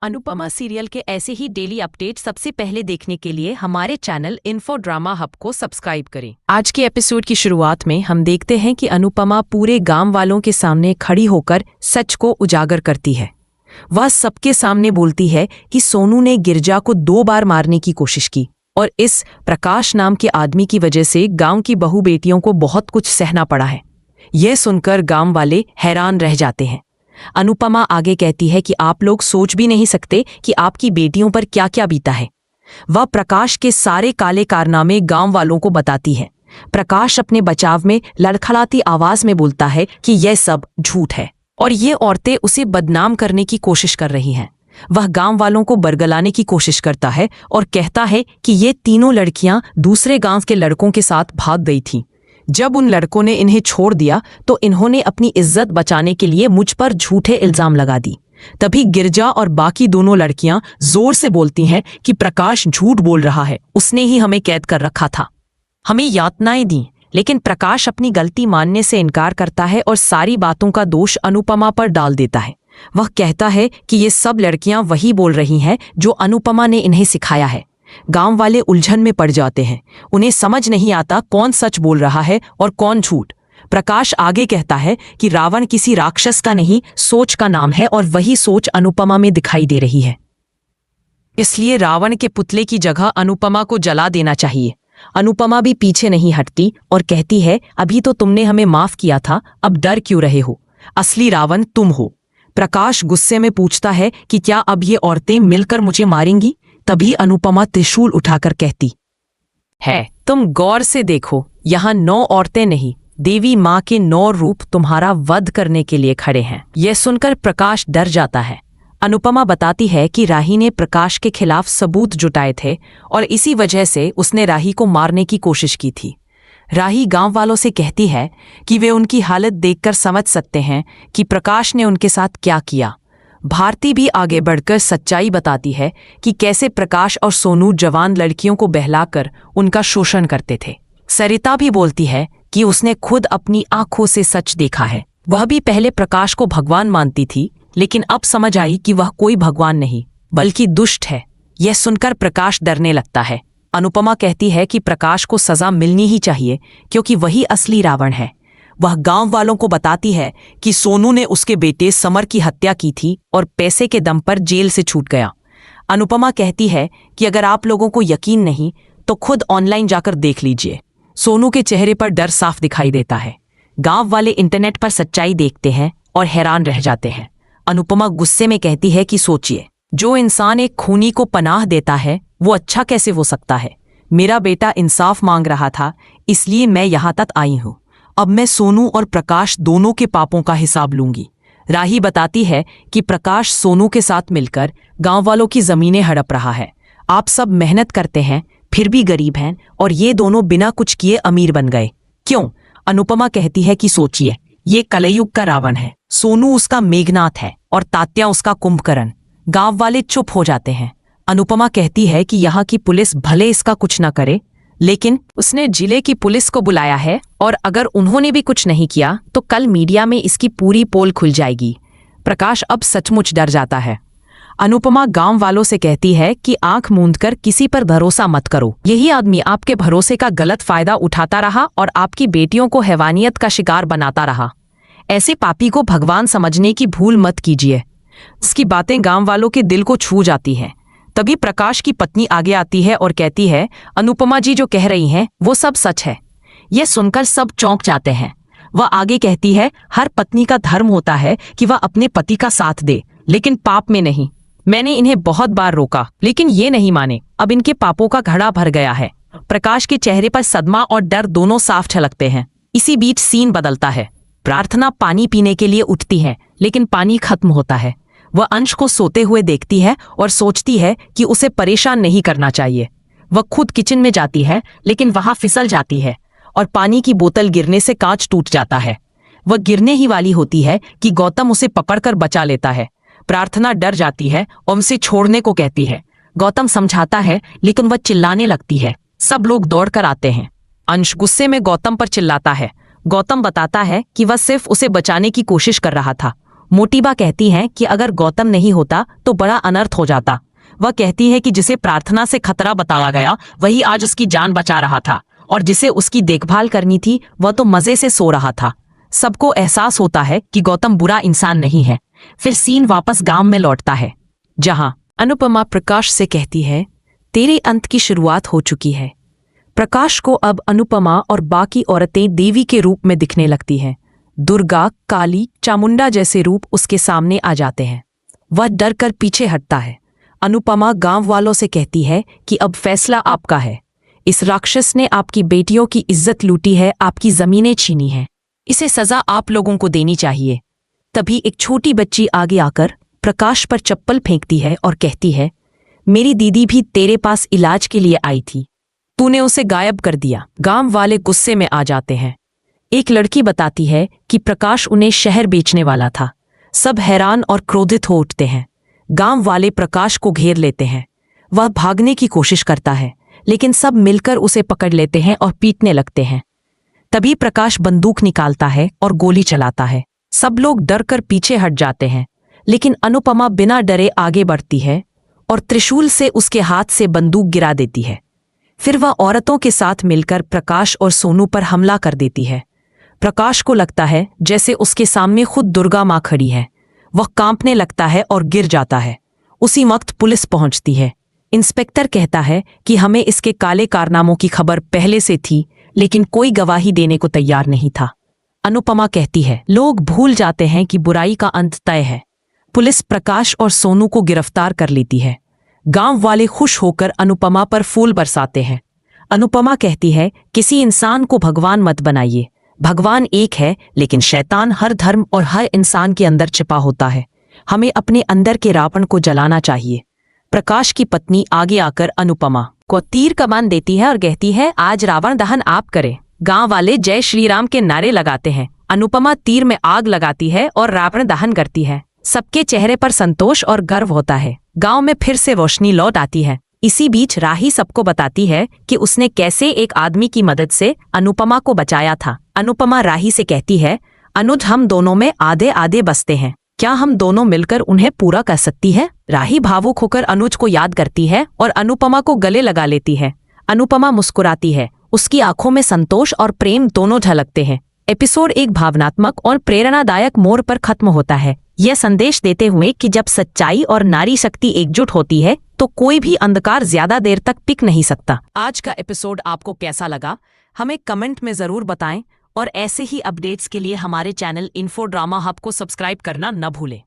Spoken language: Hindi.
अनुपमा सीरियल के ऐसे ही डेली अपडेट सबसे पहले देखने के लिए हमारे चैनल इन्फो ड्रामा हब को सब्सक्राइब करें। आज के एपिसोड की शुरुआत में हम देखते हैं कि अनुपमा पूरे गांव वालों के सामने खड़ी होकर सच को उजागर करती है। वह सबके सामने बोलती है कि सोनू ने गिरजा को 2 बार मारने की कोशिश की और इस प्रकाश नाम के आदमी की वजह से गांव की बहू बेटियों को बहुत कुछ सहना पड़ा है। यह सुनकर गांव वाले हैरान रह जाते हैं। अनुपमा आगे कहती है कि आप लोग सोच भी नहीं सकते कि आपकी बेटियों पर क्या क्या बीता है। वह प्रकाश के सारे काले कारनामे गांव वालों को बताती है। प्रकाश अपने बचाव में लड़खड़ाती आवाज में बोलता है कि यह सब झूठ है और ये औरतें उसे बदनाम करने की कोशिश कर रही हैं। वह गांव वालों को बरगलाने की कोशिश करता है और कहता है कि ये तीनों लड़कियां दूसरे गांव के लड़कों के साथ भाग गई थीं। जब उन लड़कों ने इन्हें छोड़ दिया तो इन्होंने अपनी इज्जत बचाने के लिए मुझ पर झूठे इल्जाम लगा दी। तभी गिरजा और बाकी दोनों लड़कियां जोर से बोलती हैं कि प्रकाश झूठ बोल रहा है, उसने ही हमें कैद कर रखा था, हमें यातनाएं दी। लेकिन प्रकाश अपनी गलती मानने से इनकार करता है और सारी बातों का दोष अनुपमा पर डाल देता है। वह कहता है कि ये सब लड़कियां वही बोल रही हैं जो अनुपमा ने इन्हें सिखाया है। गांव वाले उलझन में पड़ जाते हैं। उन्हें समझ नहीं आता कौन सच बोल रहा है और कौन झूठ। प्रकाश आगे कहता है कि रावण किसी राक्षस का नहीं, सोच का नाम है और वही सोच अनुपमा में दिखाई दे रही है। इसलिए रावण के पुतले की जगह अनुपमा को जला देना चाहिए। अनुपमा भी पीछे नहीं हटती और कहती है, अभी तो तुमने हमें माफ किया था, अब डर क्यों रहे हो? असली रावण तुम हो। प्रकाश गुस्से में पूछता है कि क्या अब ये औरतें मिलकर मुझे मारेंगी? तभी अनुपमा त्रिशूल उठाकर कहती है, तुम गौर से देखो, यहाँ 9 औरतें नहीं, देवी माँ के 9 रूप तुम्हारा वध करने के लिए खड़े हैं। यह सुनकर प्रकाश डर जाता है। अनुपमा बताती है कि राही ने प्रकाश के खिलाफ सबूत जुटाए थे और इसी वजह से उसने राही को मारने की कोशिश की थी। राही गांव वालों से कहती है कि वे उनकी हालत देखकर समझ सकते हैं कि प्रकाश ने उनके साथ क्या किया। भारती भी आगे बढ़कर सच्चाई बताती है कि कैसे प्रकाश और सोनू जवान लड़कियों को बहलाकर उनका शोषण करते थे। सरिता भी बोलती है कि उसने खुद अपनी आंखों से सच देखा है। वह भी पहले प्रकाश को भगवान मानती थी, लेकिन अब समझ आई कि वह कोई भगवान नहीं बल्कि दुष्ट है। यह सुनकर प्रकाश डरने लगता है। अनुपमा कहती है कि प्रकाश को सजा मिलनी ही चाहिए क्योंकि वही असली रावण है। वह गांव वालों को बताती है कि सोनू ने उसके बेटे समर की हत्या की थी और पैसे के दम पर जेल से छूट गया। अनुपमा कहती है कि अगर आप लोगों को यकीन नहीं तो खुद ऑनलाइन जाकर देख लीजिए। सोनू के चेहरे पर डर साफ दिखाई देता है। गांव वाले इंटरनेट पर सच्चाई देखते हैं और हैरान रह जाते हैं। अनुपमा गुस्से में कहती है कि सोचिए, जो इंसान एक खूनी को पनाह देता है वो अच्छा कैसे हो सकता है? मेरा बेटा इंसाफ मांग रहा था, इसलिए मैं यहाँ तक आई हूँ। अब मैं सोनू और प्रकाश दोनों के पापों का हिसाब लूंगी। राही बताती है कि प्रकाश सोनू के साथ मिलकर गांव वालों की जमीनें हड़प रहा है। आप सब मेहनत करते हैं फिर भी गरीब हैं और ये दोनों बिना कुछ किए अमीर बन गए। क्यों? अनुपमा कहती है कि सोचिए, ये कलयुग का रावण है, सोनू उसका मेघनाथ है और तात्या उसका कुंभकर्ण। गांव वाले चुप हो जाते हैं। अनुपमा कहती है कि यहाँ की पुलिस भले इसका कुछ न करे, लेकिन उसने जिले की पुलिस को बुलाया है और अगर उन्होंने भी कुछ नहीं किया तो कल मीडिया में इसकी पूरी पोल खुल जाएगी। प्रकाश अब सचमुच डर जाता है। अनुपमा गांव वालों से कहती है कि आंख मूंदकर किसी पर भरोसा मत करो। यही आदमी आपके भरोसे का गलत फायदा उठाता रहा और आपकी बेटियों को हैवानियत का शिकार बनाता रहा। ऐसे पापी को भगवान समझने की भूल मत कीजिए। इसकी बातें गांव वालों के दिल को छू जाती हैं। तभी प्रकाश की पत्नी आगे आती है और कहती है, अनुपमा जी जो कह रही हैं वो सब सच है। यह सुनकर सब चौंक जाते हैं। वह आगे कहती है, हर पत्नी का धर्म होता है कि वह अपने पति का साथ दे, लेकिन पाप में नहीं। मैंने इन्हें बहुत बार रोका लेकिन ये नहीं माने। अब इनके पापों का घड़ा भर गया है। प्रकाश के चेहरे पर सदमा और डर दोनों साफ झलकते हैं। इसी बीच सीन बदलता है। प्रार्थना पानी पीने के लिए उठती है लेकिन पानी खत्म होता है। वह अंश को सोते हुए देखती है और सोचती है कि उसे परेशान नहीं करना चाहिए। वह खुद किचन में जाती है लेकिन वहां फिसल जाती है और पानी की बोतल गिरने से कांच टूट जाता है। वह गिरने ही वाली होती है कि गौतम उसे पकड़कर बचा लेता है। प्रार्थना डर जाती है और उसे छोड़ने को कहती है। गौतम समझाता है लेकिन वह चिल्लाने लगती है। सब लोग दौड़कर आते हैं। अंश गुस्से में गौतम पर चिल्लाता है। गौतम बताता है कि वह सिर्फ उसे बचाने की कोशिश कर रहा था। मोटिबा कहती है कि अगर गौतम नहीं होता तो बड़ा अनर्थ हो जाता। वह कहती है कि जिसे प्रार्थना से खतरा बताया गया वही आज उसकी जान बचा रहा था, और जिसे उसकी देखभाल करनी थी वह तो मजे से सो रहा था। सबको एहसास होता है कि गौतम बुरा इंसान नहीं है। फिर सीन वापस गांव में लौटता है, जहां अनुपमा प्रकाश से कहती है, तेरे अंत की शुरुआत हो चुकी है। प्रकाश को अब अनुपमा और बाकी औरतें देवी के रूप में दिखने लगती हैं। दुर्गा, काली, चामुंडा जैसे रूप उसके सामने आ जाते हैं। वह डर कर पीछे हटता है। अनुपमा गांव वालों से कहती है कि अब फैसला आपका है। इस राक्षस ने आपकी बेटियों की इज्जत लूटी है, आपकी जमीनें छीनी हैं। इसे सजा आप लोगों को देनी चाहिए। तभी एक छोटी बच्ची आगे आकर प्रकाश पर चप्पल फेंकती है और कहती है, मेरी दीदी भी तेरे पास इलाज के लिए आई थी, तूने उसे गायब कर दिया। गांव वाले गुस्से में आ जाते हैं। एक लड़की बताती है कि प्रकाश उन्हें शहर बेचने वाला था। सब हैरान और क्रोधित हो उठते हैं। गांव वाले प्रकाश को घेर लेते हैं। वह भागने की कोशिश करता है, लेकिन सब मिलकर उसे पकड़ लेते हैं और पीटने लगते हैं। तभी प्रकाश बंदूक निकालता है और गोली चलाता है। सब लोग डर कर पीछे हट जाते हैं, लेकिन अनुपमा बिना डरे आगे बढ़ती है और त्रिशूल से उसके हाथ से बंदूक गिरा देती है। फिर वह औरतों के साथ मिलकर प्रकाश और सोनू पर हमला कर देती है। प्रकाश को लगता है जैसे उसके सामने खुद दुर्गा माँ खड़ी है। वह कांपने लगता है और गिर जाता है। उसी वक्त पुलिस पहुंचती है। इंस्पेक्टर कहता है कि हमें इसके काले कारनामों की खबर पहले से थी, लेकिन कोई गवाही देने को तैयार नहीं था। अनुपमा कहती है, लोग भूल जाते हैं कि बुराई का अंत तय है। पुलिस प्रकाश और सोनू को गिरफ्तार कर लेती है। गांव वाले खुश होकर अनुपमा पर फूल बरसाते हैं। अनुपमा कहती है, किसी इंसान को भगवान मत बनाइए। भगवान एक है, लेकिन शैतान हर धर्म और हर इंसान के अंदर छिपा होता है। हमें अपने अंदर के रावण को जलाना चाहिए। प्रकाश की पत्नी आगे आकर अनुपमा को तीर कमान देती है और कहती है, आज रावण दहन आप करें। गांव वाले जय श्री राम के नारे लगाते हैं। अनुपमा तीर में आग लगाती है और रावण दहन करती है। सबके चेहरे पर संतोष और गर्व होता है। गांव में फिर से रोशनी लौट आती है। इसी बीच राही सबको बताती है कि उसने कैसे एक आदमी की मदद से अनुपमा को बचाया था। अनुपमा राही से कहती है, अनुज हम दोनों में आधे आधे बसते हैं, क्या हम दोनों मिलकर उन्हें पूरा कर सकती है? राही भावुक होकर अनुज को याद करती है और अनुपमा को गले लगा लेती है। अनुपमा मुस्कुराती है। उसकी आंखों में संतोष और प्रेम दोनों झलकते हैं। एपिसोड एक भावनात्मक और प्रेरणादायक मोड़ पर खत्म होता है, यह संदेश देते हुए कि जब सच्चाई और नारी शक्ति एकजुट होती है तो कोई भी अंधकार ज्यादा देर तक टिक नहीं सकता। आज का एपिसोड आपको कैसा लगा हमें कमेंट में जरूर बताएं, और ऐसे ही अपडेट्स के लिए हमारे चैनल इन्फो ड्रामा हब को सब्सक्राइब करना न भूलें।